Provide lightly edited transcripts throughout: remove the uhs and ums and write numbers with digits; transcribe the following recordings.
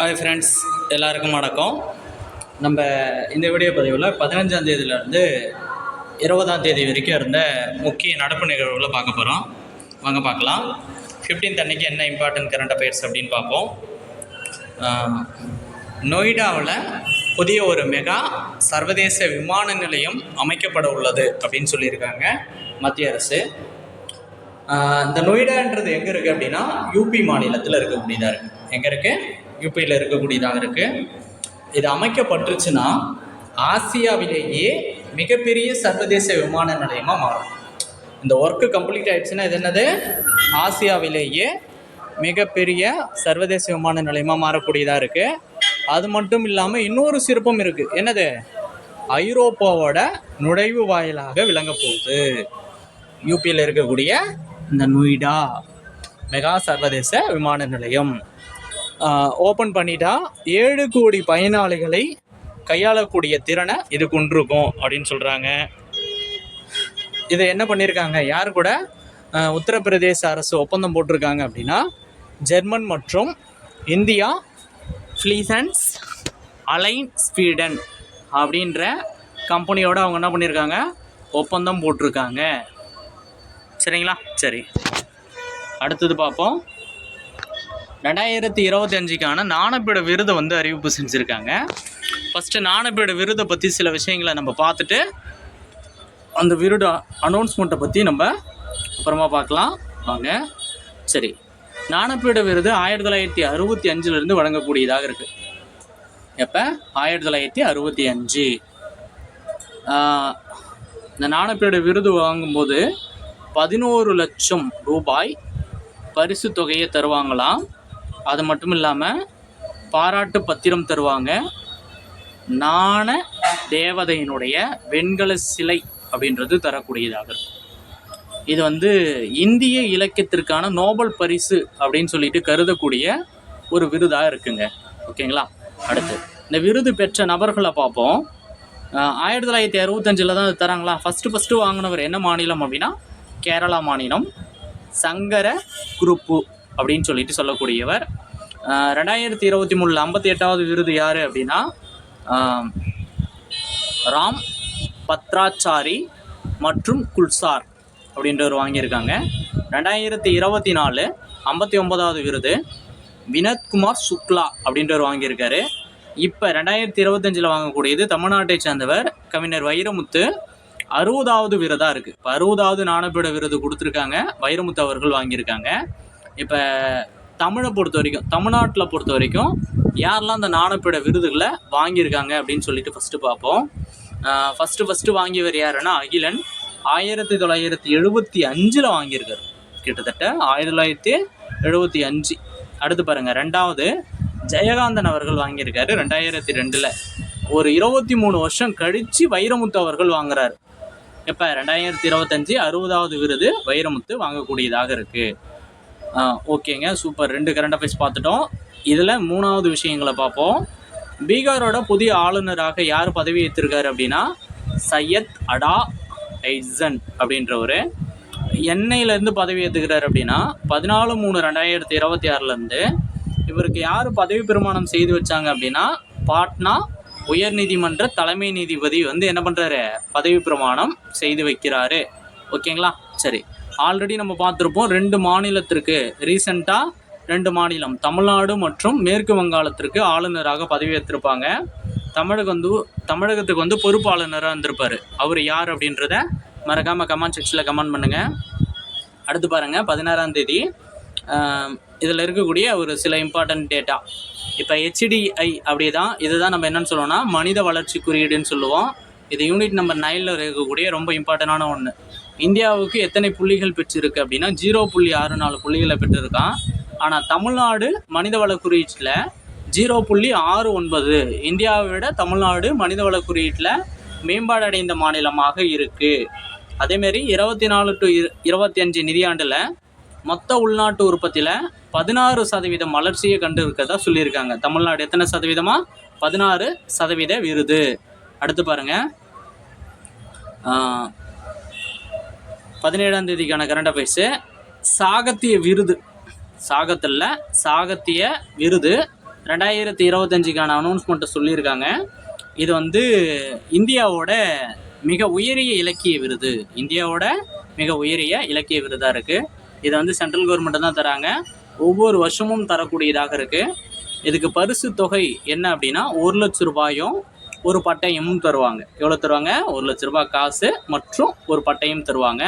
Hi friends, எல்லாருக்கும் வணக்கம். நம்ம இந்த வீடியோ பதிவில் 15ஆம் தேதியிலேருந்து 20ஆம் தேதி வரைக்கும் இருந்த முக்கிய நடப்பு நிகழ்வுகளை பார்க்க போகிறோம். வாங்க பார்க்கலாம். 15th அன்றைக்கி என்ன இம்பார்ட்டன்ட் கரண்ட் அஃபேர்ஸ் அப்படின்னு பார்ப்போம். நொய்டாவில் புதிய ஒரு மெகா சர்வதேச விமான நிலையம் அமைக்கப்பட உள்ளது அப்படின்னு சொல்லியிருக்காங்க மத்திய அரசு. இந்த நொய்டான்றது எங்கே இருக்குது அப்படின்னா யூபி மாநிலத்தில் இருக்கக்கூடியதாக இருக்குது. எங்கே இருக்குது? யூபியில் இருக்கக்கூடியதாக இருக்குது. இது அமைக்கப்பட்டுருச்சுன்னா ஆசியாவிலேயே மிகப்பெரிய சர்வதேச விமான நிலையமாக மாறும். இந்த ஒர்க்கு கம்ப்ளீட் ஆகிடுச்சுன்னா இது என்னது? ஆசியாவிலேயே மிகப்பெரிய சர்வதேச விமான நிலையமாக மாறக்கூடியதாக இருக்குது. அது மட்டும் இல்லாமல் இன்னொரு சிறப்பும் இருக்குது. என்னது? ஐரோப்பாவோட நுழைவு வாயிலாக விளங்க போகுது. யூபியில் இருக்கக்கூடிய இந்த நொய்டா மெகா சர்வதேச விமான நிலையம் ஓப்பன் பண்ணிட்டா 7 கோடி பயனாளிகளை கையாளக்கூடிய திறனை இது கொண்டிருக்கும் அப்படின்னு சொல்கிறாங்க. இதை என்ன பண்ணியிருக்காங்க? யார் கூட உத்தரப்பிரதேச அரசு ஒப்பந்தம் போட்டிருக்காங்க அப்படின்னா ஜெர்மன் மற்றும் இந்தியா ஃப்ளீசன்ஸ் அலைன் ஸ்வீடன் அப்படின்ற கம்பெனியோடு அவங்க என்ன பண்ணியிருக்காங்க? ஒப்பந்தம் போட்டிருக்காங்க. சரிங்களா? சரி, அடுத்தது பார்ப்போம். 2025க்கான ஞானபீட விருதை அறிவிப்பு செஞ்சுருக்காங்க. ஃபஸ்ட்டு ஞானபீட விருதை பற்றி சில விஷயங்களை நம்ம பார்த்துட்டு அந்த விருது அனௌன்ஸ்மெண்ட்டை பற்றி நம்ம அப்புறமா பார்க்கலாம். வாங்க. சரி, ஞானபீட விருது 1965 வழங்கக்கூடியதாக இருக்குது. எப்போ? 1965. இந்த ஞானபீட விருது வாங்கும்போது 11 லட்சம் ரூபாய் பரிசு தொகையை தருவாங்களாம். அது மட்டும் இல்லாமல் பாராட்டு பத்திரம் தருவாங்க. ஞான தேவதையினுடைய வெண்கல சிலை அப்படின்றது தரக்கூடியதாக இருக்கும். இது இந்திய இலக்கியத்திற்கான நோபல் பரிசு அப்படின்னு சொல்லிட்டு கருதக்கூடிய ஒரு விருதாக இருக்குங்க. ஓகேங்களா? அடுத்து இந்த விருது பெற்ற நபர்களை பார்ப்போம். 1965 தான் தராங்களா. ஃபஸ்ட்டு வாங்கினவர் என்ன மாநிலம் அப்படின்னா கேரளா மாநிலம். சங்கர குருப்பு அப்படின்னு சொல்லிட்டு சொல்லக்கூடியவர். 2023 58வது விருது யார் அப்படின்னா ராம் பத்ராச்சாரி மற்றும் குல்சார் அப்படின்றவர் வாங்கியிருக்காங்க. 2024 59வது விருது வினத்குமார் சுக்லா அப்படின்றவர் வாங்கியிருக்காரு. இப்போ 2025 வாங்கக்கூடியது தமிழ்நாட்டை சேர்ந்தவர் கவிஞர் வைரமுத்து. 60வது விருதாக இருக்குது. இப்போ 60வது ஞானபீட விருது கொடுத்துருக்காங்க. வைரமுத்து அவர்கள் வாங்கியிருக்காங்க. இப்போ தமிழ்நாட்டில் பொறுத்த வரைக்கும் யாரெல்லாம் அந்த ஞானபீட விருதுகளை வாங்கியிருக்காங்க அப்படின்னு சொல்லிட்டு ஃபஸ்ட்டு பார்ப்போம். ஃபஸ்ட்டு வாங்கியவர் யாருன்னா அகிலன். 1975 வாங்கியிருக்காரு. கிட்டத்தட்ட 1975. அடுத்து பாருங்கள், 2வது ஜெயகாந்தன் அவர்கள் வாங்கியிருக்காரு 2002. ஒரு 23 வருஷம் கழித்து வைரமுத்து அவர்கள் வாங்குறாரு. எப்போ? 2025 60வது விருது வைரமுத்து வாங்கக்கூடியதாக இருக்குது. ஓகேங்க, சூப்பர். 2 கரண்ட் அஃபேர்ஸ் பார்த்துட்டோம். இதில் 3வது விஷயங்களை பார்ப்போம். பீகாரோட புதிய ஆளுநராக யார் பதவி ஏற்றிருக்காரு அப்படின்னா சையத் அடா ஐசன் அப்படின்றவர். எண்ணெயிலேருந்து பதவி ஏற்றுக்கிறார் அப்படின்னா 14/3/2026 இவருக்கு யார் பதவி பிரமாணம் செய்து வச்சாங்க அப்படின்னா பாட்னா உயர்நீதிமன்ற தலைமை நீதிபதி என்ன பண்ணுறாரு? பதவி பிரமாணம் செய்து வைக்கிறாரு. ஓகேங்களா? சரி, ஆல்ரெடி நம்ம பார்த்துருப்போம். 2 மாநிலத்திற்கு ரீசெண்டாக 2 மாநிலம் தமிழ்நாடு மற்றும் மேற்கு வங்காளத்திற்கு ஆளுநராக பதவியேற்றிருப்பாங்க. தமிழகத்துக்கு பொறுப்பு ஆளுநராக இருந்திருப்பார். அவர் யார் அப்படின்றத மறக்காமல் கமெண்ட் செக்ஷனில் கமெண்ட் பண்ணுங்கள். அடுத்து பாருங்கள், 16ஆம் தேதி இதில் இருக்கக்கூடிய ஒரு சில இம்பார்ட்டன்ட் டேட்டா. இப்போ HDI அப்படி தான். இதுதான் நம்ம என்னென்னு சொல்லுவோம்னா மனித வளர்ச்சி குறியீடுன்னு சொல்லுவோம். இது யூனிட் நம்பர் 9ல் இருக்கக்கூடிய ரொம்ப இம்பார்ட்டண்டான ஒன்று. இந்தியாவுக்கு எத்தனை புள்ளிகள் பெற்றிருக்கு அப்படின்னா 0.64 புள்ளிகளை பெற்றிருக்கான். ஆனால் தமிழ்நாடு மனிதவள குறியீட்டில் 0.69. இந்தியாவை விட தமிழ்நாடு மனிதவள குறியீட்டில் மேம்பாடு அடைந்த மாநிலமாக இருக்குது. அதேமாரி 24 to 25 நிதியாண்டில் மொத்த உள்நாட்டு உற்பத்தியில் 16% வளர்ச்சியை கண்டு இருக்கிறதா சொல்லியிருக்காங்க. தமிழ்நாடு எத்தனை சதவீதமாக? 16% விருது. அடுத்து பாருங்கள், 17ஆம் தேதிக்கான கரண்ட் அஃபேர்ஸு. சாகித்ய விருது விருது 2025க்கான அனௌன்ஸ்மெண்ட்டை சொல்லியிருக்காங்க. இது வந்து இந்தியாவோட மிக உயரிய இலக்கிய விருது, இந்தியாவோட மிக உயரிய இலக்கிய விருதாக இருக்குது. இதை வந்து சென்ட்ரல் கவர்மெண்ட்டு தான் தராங்க. ஒவ்வொரு வருஷமும் தரக்கூடியதாக இருக்குது. இதுக்கு பரிசு தொகை என்ன அப்படின்னா 1 லட்ச ரூபாயும் ஒரு பட்டயமும் தருவாங்க. எவ்வளோ தருவாங்க? 1 லட்ச ரூபாய் காசு மற்றும் ஒரு பட்டயம் தருவாங்க.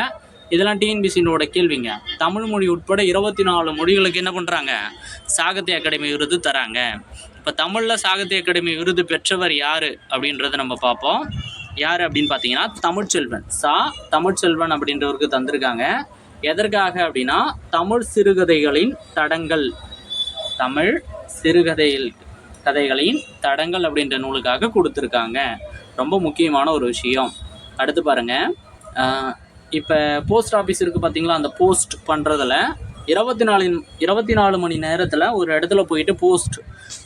இதெல்லாம் டிஎன்பிசியோட கேள்விங்க. தமிழ் மொழி உட்பட 24 மொழிகளுக்கு என்ன பண்ணுறாங்க? சாகித்ய அகாடமி விருது தராங்க. இப்போ தமிழில் சாகித்ய அகாடமி விருது பெற்றவர் யார் அப்படின்றத நம்ம பார்ப்போம். யார் அப்படின்னு பார்த்தீங்கன்னா தமிழ்ச்செல்வன். தமிழ்ச்செல்வன் அப்படின்றவருக்கு தந்திருக்காங்க. எதற்காக அப்படின்னா தமிழ் சிறுகதைகளின் தடங்கள், தமிழ் கதைகளின் தடங்கள் அப்படின்ற நூலுக்காக கொடுத்துருக்காங்க. ரொம்ப முக்கியமான ஒரு விஷயம். அடுத்து பாருங்கள், இப்போ போஸ்ட் ஆஃபீஸ் இருக்குது பார்த்தீங்களா, அந்த போஸ்ட் பண்ணுறதில் 24 மணி நேரத்தில் ஒரு இடத்துல போயிட்டு போஸ்ட்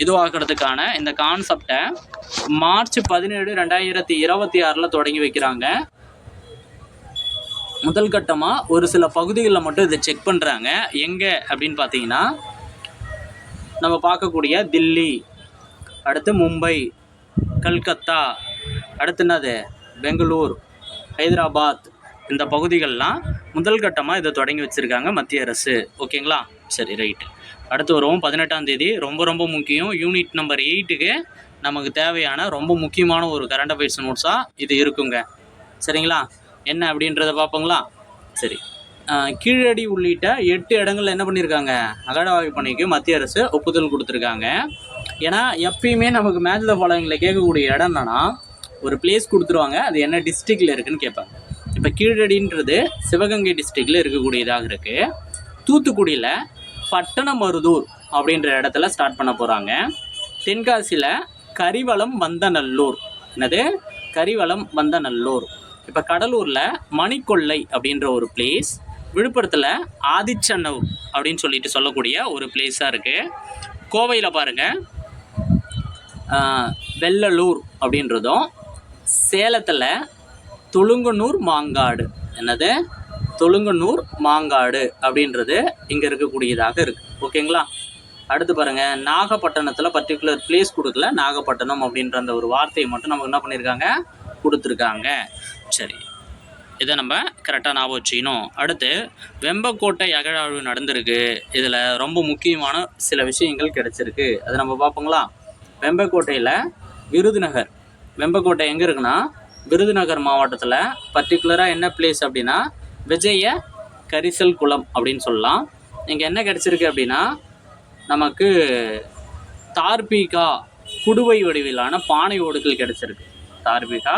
இதுவாகிறதுக்கான இந்த கான்செப்டை மார்ச் 17, 2026 தொடங்கி வைக்கிறாங்க. முதல் கட்டமாக ஒரு சில பகுதிகளில் மட்டும் இதை செக் பண்ணுறாங்க. எங்கே அப்படின்னு பார்த்தீங்கன்னா நம்ம பார்க்கக்கூடிய தில்லி, அடுத்து மும்பை, கல்கத்தா, அடுத்து என்னது பெங்களூர், ஹைதராபாத், இந்த பகுதிகள்லாம் முதல் கட்டமாக இதை தொடங்கி வச்சுருக்காங்க மத்திய அரசு. ஓகேங்களா? சரி, ரைட்டு. அடுத்து வருவோம் 18ஆம் தேதி. ரொம்ப முக்கியம். யூனிட் நம்பர் 8க்கு நமக்கு தேவையான ரொம்ப முக்கியமான ஒரு கரண்ட் அஃபேர்ஸ் நோட்ஸாக இது இருக்குங்க. சரிங்களா? என்ன அப்படின்றத பார்ப்போங்களா? சரி, கீழடி உள்ளிட்ட 8 இடங்கள்ல என்ன பண்ணியிருக்காங்க? அகழாய்வு பணிக்கு மத்திய அரசு ஒப்புதல் கொடுத்துருக்காங்க. ஏன்னா எப்பயுமே நமக்கு மேட்ச் த ஃபாலோவிங்கில் கேட்கக்கூடிய இடம் என்னன்னா, ஒரு பிளேஸ் கொடுத்துருவாங்க, அது என்ன டிஸ்ட்ரிக்டில் இருக்குதுன்னு கேட்பாங்க. இப்போ கீழடின்றது சிவகங்கை டிஸ்ட்ரிக்டில் இருக்கக்கூடியதாக இருக்குது. தூத்துக்குடியில் பட்டணமருதூர் அப்படின்ற இடத்துல ஸ்டார்ட் பண்ண போகிறாங்க. தென்காசியில் கரிவலம் வந்தநல்லூர். என்னது? கரிவலம் வந்தநல்லூர். இப்போ கடலூரில் மணிக்கொள்ளை அப்படின்ற ஒரு பிளேஸ். விழுப்புரத்தில் ஆதிச்சநல்லூர் அப்படின்னு சொல்லிட்டு சொல்லக்கூடிய ஒரு பிளேஸாக இருக்குது. கோவையில் பாருங்கள் வெள்ளலூர் அப்படின்றதும், சேலத்தில் தொழுங்கனூர் மாங்காடு. என்னது? தொழுங்கனூர் மாங்காடு அப்படின்றது இங்கே இருக்கக்கூடியதாக இருக்குது. ஓகேங்களா? அடுத்து பாருங்கள், நாகப்பட்டினத்தில் பர்டிகுலர் பிளேஸ் கொடுக்கல, நாகப்பட்டினம் அப்படின்ற அந்த ஒரு வார்த்தையை மட்டும் நமக்கு என்ன பண்ணியிருக்காங்க? கொடுத்துருக்காங்க. சரி, இதை நம்ம கரெக்டாக ஞாபகம் வச்சுக்கணும். அடுத்து வெம்பக்கோட்டை அகழாய்வு நடந்திருக்கு. இதில் ரொம்ப முக்கியமான சில விஷயங்கள் கிடச்சிருக்கு. அதை நம்ம பார்ப்போங்களா? வெம்பக்கோட்டையில் விருதுநகர். வெம்பக்கோட்டை எங்கே இருக்குன்னா விருதுநகர் மாவட்டத்தில். பர்டிகுலராக என்ன பிளேஸ் அப்படின்னா விஜய கரிசல் குளம் அப்படின்னு சொல்லலாம். இங்கே என்ன கிடச்சிருக்கு அப்படின்னா நமக்கு தார்பீகா குடுவை வடிவிலான பானை ஓடுகள் கிடச்சிருக்கு. தார்பீகா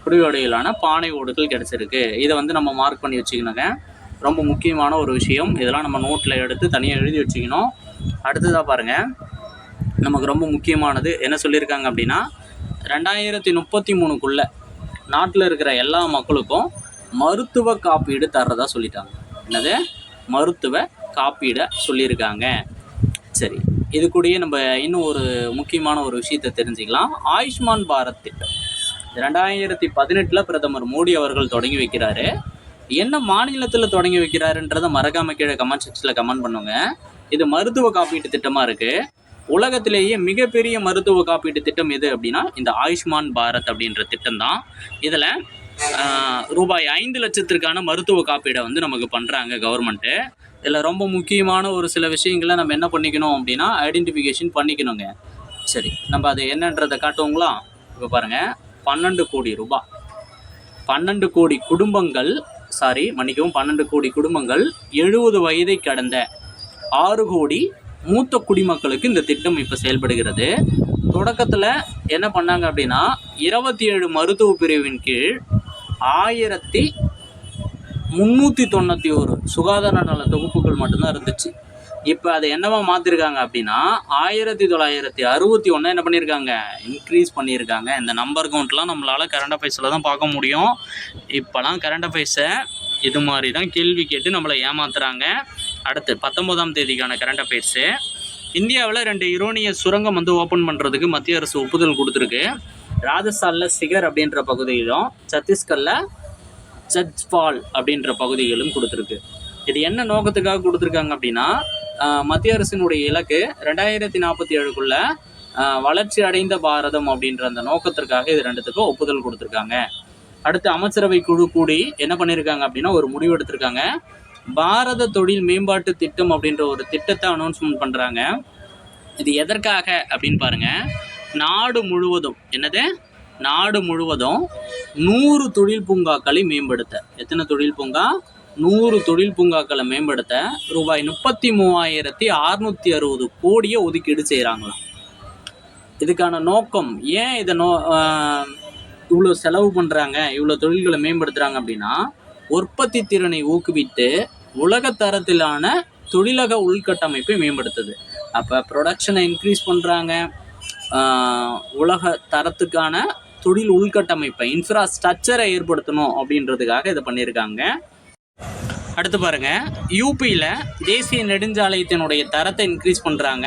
குடுவை வடிவிலான பானை ஓடுகள் கிடச்சிருக்கு. இதை வந்து நம்ம மார்க் பண்ணி வச்சுக்கணுங்க. ரொம்ப முக்கியமான ஒரு விஷயம். இதெல்லாம் நம்ம நோட்டில் எடுத்து தனியாக எழுதி வச்சுக்கணும். அடுத்ததாக பாருங்கள், நமக்கு ரொம்ப முக்கியமானது என்ன சொல்லியிருக்காங்க அப்படின்னா 2033க்குள்ளே நாட்டில் இருக்கிற எல்லா மக்களுக்கும் மருத்துவ காப்பீடு தர்றதா சொல்லிட்டாங்க. என்னது? மருத்துவ காப்பீடை சொல்லியிருக்காங்க. சரி, இது கூடயே நம்ம இன்னும் ஒரு முக்கியமான ஒரு விஷயத்தை தெரிஞ்சுக்கலாம். ஆயுஷ்மான் பாரத் திட்டம் 2018 பிரதமர் மோடி அவர்கள் தொடங்கி வைக்கிறாரு. என்ன மாநிலத்தில் தொடங்கி வைக்கிறாருன்றதை மறக்காமல் கீழே கமெண்ட் செக்ஷனில் கமெண்ட் பண்ணுங்க. இது மருத்துவ காப்பீட்டு திட்டமாக இருக்குது. உலகத்திலேயே மிகப்பெரிய மருத்துவ காப்பீட்டு திட்டம் எது அப்படின்னா இந்த ஆயுஷ்மான் பாரத் அப்படின்ற திட்டம் தான். இதில் ரூபாய் 5 லட்சத்திற்கான மருத்துவ காப்பீடை வந்து நமக்கு பண்ணுறாங்க கவர்மெண்ட்டு. இதில் ரொம்ப முக்கியமான ஒரு சில விஷயங்களை நம்ம என்ன பண்ணிக்கணும் அப்படின்னா ஐடென்டிஃபிகேஷன் பண்ணிக்கணுங்க. சரி, நம்ம அது என்னன்றதை காட்டுவோங்களா? இப்போ பாருங்கள், 12 கோடி ரூபாய், 12 கோடி குடும்பங்கள், 12 கோடி குடும்பங்கள் 70 வயதை கடந்த 6 கோடி மூத்த குடிமக்களுக்கு இந்த திட்டம் இப்போ செயல்படுகிறது. தொடக்கத்தில் என்ன பண்ணாங்க அப்படின்னா 27 மருத்துவ பிரிவின் கீழ் 1391 சுகாதார நல தொகுப்புகள் மட்டும்தான் இருந்துச்சு. இப்போ அதை என்னவா மாற்றிருக்காங்க அப்படின்னா 1961 என்ன பண்ணியிருக்காங்க? இன்க்ரீஸ் பண்ணியிருக்காங்க. இந்த நம்பர் கவுண்ட்லாம் நம்மளால் கரண்ட் அஃபேர்ஸில் தான் பார்க்க முடியும். இப்போலாம் கரண்ட் அஃபேர்ஸை இது மாதிரி தான் கேள்வி கேட்டு நம்மளை ஏமாத்துறாங்க. அடுத்து 19ஆம் தேதிக்கான கரண்ட் அஃபேர்ஸு. இந்தியாவில் 2 யுரேனிய சுரங்கம் வந்து ஓப்பன் பண்ணுறதுக்கு மத்திய அரசு ஒப்புதல் கொடுத்துருக்கு. ராஜஸ்தானில் சிகர் அப்படின்ற பகுதியிலும் சத்தீஸ்கரில் ஜட்ஜ்பால் அப்படின்ற பகுதிகளும் கொடுத்துருக்கு. இது என்ன நோக்கத்துக்காக கொடுத்துருக்காங்க அப்படின்னா மத்திய அரசினுடைய இலக்கு 2047க்குள்ள வளர்ச்சி அடைந்த பாரதம் அப்படின்ற அந்த நோக்கத்திற்காக இது ரெண்டுத்துக்கும் ஒப்புதல் கொடுத்துருக்காங்க. அடுத்து அமைச்சரவை குழு கூடி என்ன பண்ணியிருக்காங்க அப்படின்னா ஒரு முடிவு எடுத்திருக்காங்க. பாரத தொழில் மேம்பாட்டு திட்டம் அப்படின்ற ஒரு திட்டத்தை அனௌன்ஸ்மெண்ட் பண்ணுறாங்க. இது எதற்காக அப்படின்னு பாருங்க, நாடு முழுவதும் நாடு முழுவதும் 100 தொழில் பூங்காக்களை மேம்படுத்த. எத்தனை தொழில் பூங்கா? 100 தொழில் பூங்காக்களை மேம்படுத்த ரூபாய் 33,660 கோடியை ஒதுக்கீடு செய்கிறாங்களாம். இதுக்கான நோக்கம் ஏன் இதை இவ்வளோ செலவு பண்ணுறாங்க, இவ்வளோ தொழில்களை மேம்படுத்துகிறாங்க அப்படின்னா உற்பத்தி திறனை ஊக்குவித்து உலக தரத்திலான தொழிலக உள்கட்டமைப்பை மேம்படுத்துது. அப்போ ப்ரொடக்ஷனை இன்க்ரீஸ் பண்ணுறாங்க, உலக தரத்துக்கான தொழில் உள்கட்டமைப்பை இன்ஃப்ராஸ்ட்ரக்சரை ஏற்படுத்தணும் அப்படின்றதுக்காக இதை பண்ணியிருக்காங்க. அடுத்து பாருங்க, யூபியில் தேசிய நெடுஞ்சாலையத்தினுடைய தரத்தை இன்க்ரீஸ் பண்ணுறாங்க.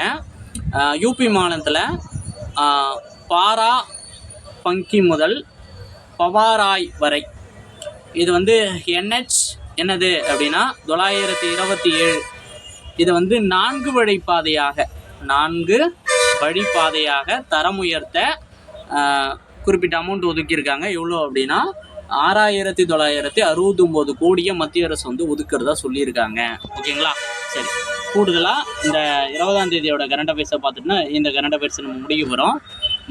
யூபி மாநிலத்தில் பாரா பங்கி முதல் பவாராய் வரை இது NH என்னது அப்படின்னா 927. இது 4 வழிப்பாதையாக தரம் உயர்த்த குறிப்பிட்ட அமௌண்ட் ஒதுக்கியிருக்காங்க. எவ்வளோ அப்படின்னா 6,969 கோடியை மத்திய அரசு ஒதுக்குறதா சொல்லியிருக்காங்க. ஓகேங்களா? சரி, கூடுதலாக இந்த 20ஆம் தேதியோட கரண்ட் அஃபேர்ஸை பார்த்துட்டுனா இந்த கரண்ட் அஃபேர்ஸ் நம்ம முடிக்க போகிறோம்.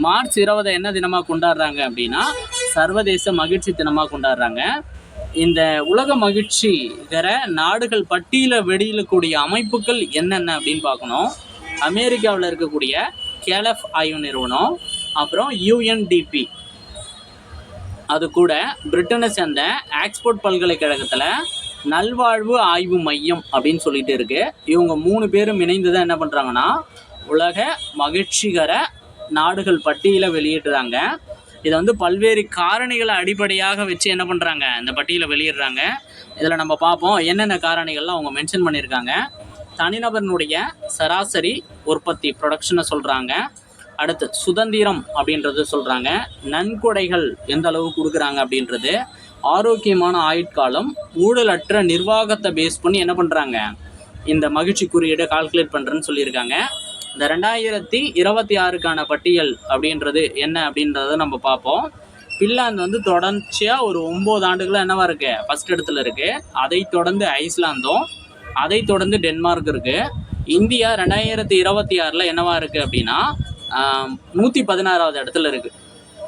மார்ச் 20 என்ன தினமாக கொண்டாடுறாங்க அப்படின்னா சர்வதேச மகிழ்ச்சி தினமாக கொண்டாடுறாங்க. இந்த உலக மகிழ்ச்சிகர நாடுகள் பட்டியலை வெளியிடக்கூடிய அமைப்புகள் என்னென்ன அப்படின்னு பார்க்கணும். அமெரிக்காவில் இருக்கக்கூடிய கேலஃப் ஆய்வு நிறுவனம், அப்புறம் UNDP, அது கூட பிரிட்டனை சேர்ந்த ஆக்ஸ்போர்ட் பல்கலைக்கழகத்தில் நல்வாழ்வு ஆய்வு மையம் அப்படின்னு சொல்லிட்டு இருக்கு. இவங்க 3 பேரும் இணைந்து தான் என்ன பண்ணுறாங்கன்னா உலக மகிழ்ச்சிகர நாடுகள் பட்டியலை வெளியிடுறாங்க. இதை பல்வேறு காரணிகளை அடிப்படையாக வச்சு என்ன பண்ணுறாங்க, இந்த பட்டியலை வெளியிடுறாங்க. இதில் நம்ம பார்ப்போம் என்னென்ன காரணிகள்லாம் அவங்க மென்ஷன் பண்ணியிருக்காங்க. தனிநபரினுடைய சராசரி உற்பத்தி ப்ரொடக்ஷனை சொல்கிறாங்க. அடுத்து சுதந்திரம் அப்படின்றது சொல்கிறாங்க. நன்கொடைகள் எந்த அளவு கொடுக்குறாங்க அப்படின்றது, ஆரோக்கியமான ஆயுட்காலம், ஊழலற்ற நிர்வாகத்தை பேஸ் பண்ணி என்ன பண்ணுறாங்க இந்த மகிழ்ச்சி குறியீடை கால்குலேட் பண்ணுறேன்னு சொல்லியிருக்காங்க. இந்த 2026க்கான பட்டியல் அப்படின்றது என்ன அப்படின்றத நம்ம பார்ப்போம். பின்லாந்து தொடர்ச்சியாக ஒரு 9 ஆண்டுகளாக என்னவா இருக்குது, ஃபஸ்ட் இடத்துல இருக்குது. அதை தொடர்ந்து ஐஸ்லாந்தும், அதை தொடர்ந்து டென்மார்க் இருக்குது. இந்தியா 2026 என்னவா இருக்குது அப்படின்னா 116வது இடத்துல இருக்குது.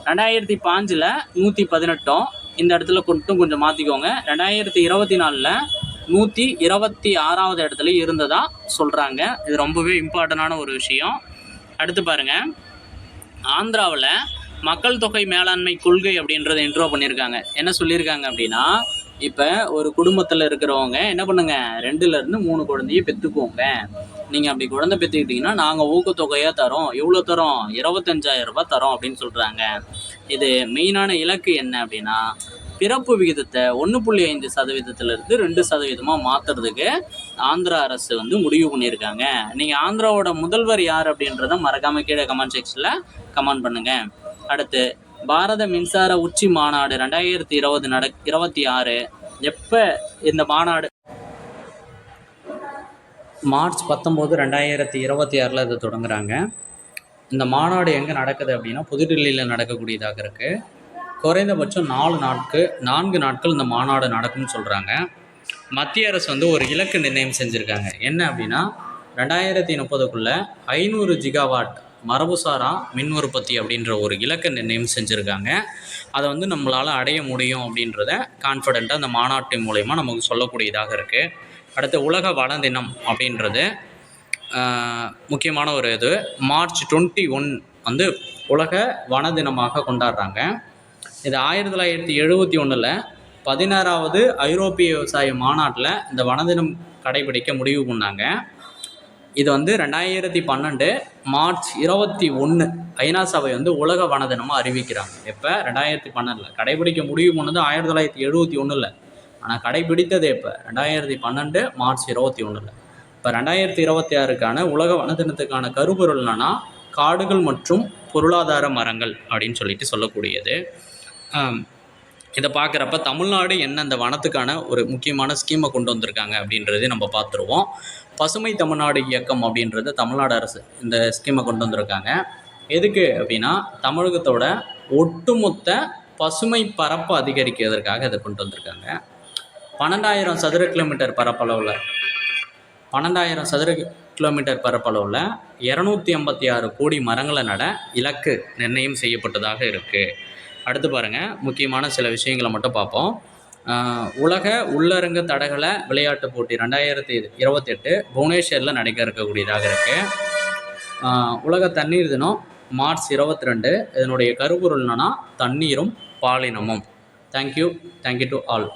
2005 118, இந்த இடத்துல கொஞ்சம் மாற்றிக்கோங்க. 2024 126வது இடத்துல இருந்ததா சொல்கிறாங்க. இது ரொம்பவே இம்பார்ட்டண்டான ஒரு விஷயம். அடுத்து பாருங்கள், ஆந்திராவில் மக்கள் தொகை மேலாண்மை கொள்கை அப்படின்றத இன்ட்ரோ பண்ணியிருக்காங்க. என்ன சொல்லியிருக்காங்க அப்படின்னா, இப்போ ஒரு குடும்பத்தில் இருக்கிறவங்க என்ன பண்ணுங்க, 2லேருந்து 3 குழந்தையை பெற்றுக்கோங்க. நீங்கள் அப்படி குழந்தை பெற்றுக்கிட்டிங்கன்னா நாங்கள் ஊக்கத்தொகையாக தரோம். எவ்வளோ தரோம்? 25,000 ரூபாய் தரோம் அப்படின்னு சொல்கிறாங்க. இது மெயினான இலக்கு என்ன அப்படின்னா பிறப்பு விகிதத்தை 1.5%லிருந்து 2% மாற்றுறதுக்கு ஆந்திரா அரசு முடிவு பண்ணியிருக்காங்க. நீங்கள் ஆந்திராவோட முதல்வர் யார் அப்படின்றத மறக்காமல் கீழே கமெண்ட் செக்ஷனில் கமெண்ட் பண்ணுங்கள். அடுத்து பாரத மின்சார உச்சி மாநாடு 2026 எப்போ இந்த மாநாடு? மார்ச் 19, 2026 இது தொடங்குறாங்க. இந்த மாநாடு எங்கே நடக்குது அப்படின்னா புதுடில்லியில் நடக்கக்கூடியதாக இருக்குது. குறைந்தபட்சம் 4 நாட்கள் இந்த மாநாடு நடக்கும்னு சொல்கிறாங்க. மத்திய அரசு ஒரு இலக்கு நிர்ணயம் செஞ்சுருக்காங்க. என்ன அப்படின்னா 2030க்குள்ளே 500 ஜிகாவாட் மரபுசாரா மின் உற்பத்தி அப்படின்ற ஒரு இலக்கு நிர்ணயம் செஞ்சுருக்காங்க. அதை நம்மளால் அடைய முடியும் அப்படின்றத கான்ஃபிடெண்ட்டாக அந்த மாநாட்டின் மூலயமா நமக்கு சொல்லக்கூடியதாக இருக்குது. அடுத்து உலக வன தினம் அப்படின்றது முக்கியமான ஒரு இது. மார்ச் 21 உலக வன தினமாக கொண்டாடுறாங்க. இது 1971 16வது ஐரோப்பிய விவசாய மாநாட்டில் இந்த வன தினம் கடைபிடிக்க முடிவு பண்ணாங்க. இது 2012 மார்ச் 21 ஐநா சபை உலக வன தினமாக அறிவிக்கிறாங்க. எப்போ? 2012. கடைபிடிக்க முடிவு பண்ணது 1971, ஆனால் கடைபிடித்தது எப்போ? 2012 மார்ச் 21. இப்போ 2026க்கான உலக வன தினத்துக்கான கருப்பொருள் என்னன்னா காடுகள் மற்றும் பொருளாதார மரங்கள் அப்படின்னு சொல்லிட்டு சொல்லக்கூடியது. இதை பார்க்குறப்ப தமிழ்நாடு என்ன அந்த வனத்துக்கான ஒரு முக்கியமான ஸ்கீமை கொண்டு வந்திருக்காங்க அப்படின்றதே நம்ம பார்த்துருவோம். பசுமை தமிழ்நாடு இயக்கம் அப்படின்றது தமிழ்நாடு அரசு இந்த ஸ்கீமை கொண்டு வந்திருக்காங்க. எதுக்கு அப்படின்னா தமிழகத்தோட ஒட்டுமொத்த பசுமை பரப்பு அதிகரிக்கிறதுக்காக இதை கொண்டு வந்திருக்காங்க. 12,000 சதுர கிலோமீட்டர் பரப்பளவில் 12,000 சதுர கிலோமீட்டர் பரப்பளவில் 286 கோடி மரங்களை நட இலக்கு நிர்ணயம் செய்யப்பட்டதாக இருக்குது. அடுத்து பாருங்கள், முக்கியமான சில விஷயங்களை மட்டும் பார்ப்போம். உலக உள்ளரங்க தடகள விளையாட்டுப் போட்டி 2028 புவனேஸ்வரில் நடைபெற இருக்கக்கூடியதாக இருக்குது. உலக தண்ணீர் தினம் மார்ச் 22. இதனுடைய கருப்பொருள் என்னன்னா தண்ணீரும் பாலினமும். Thank you to all.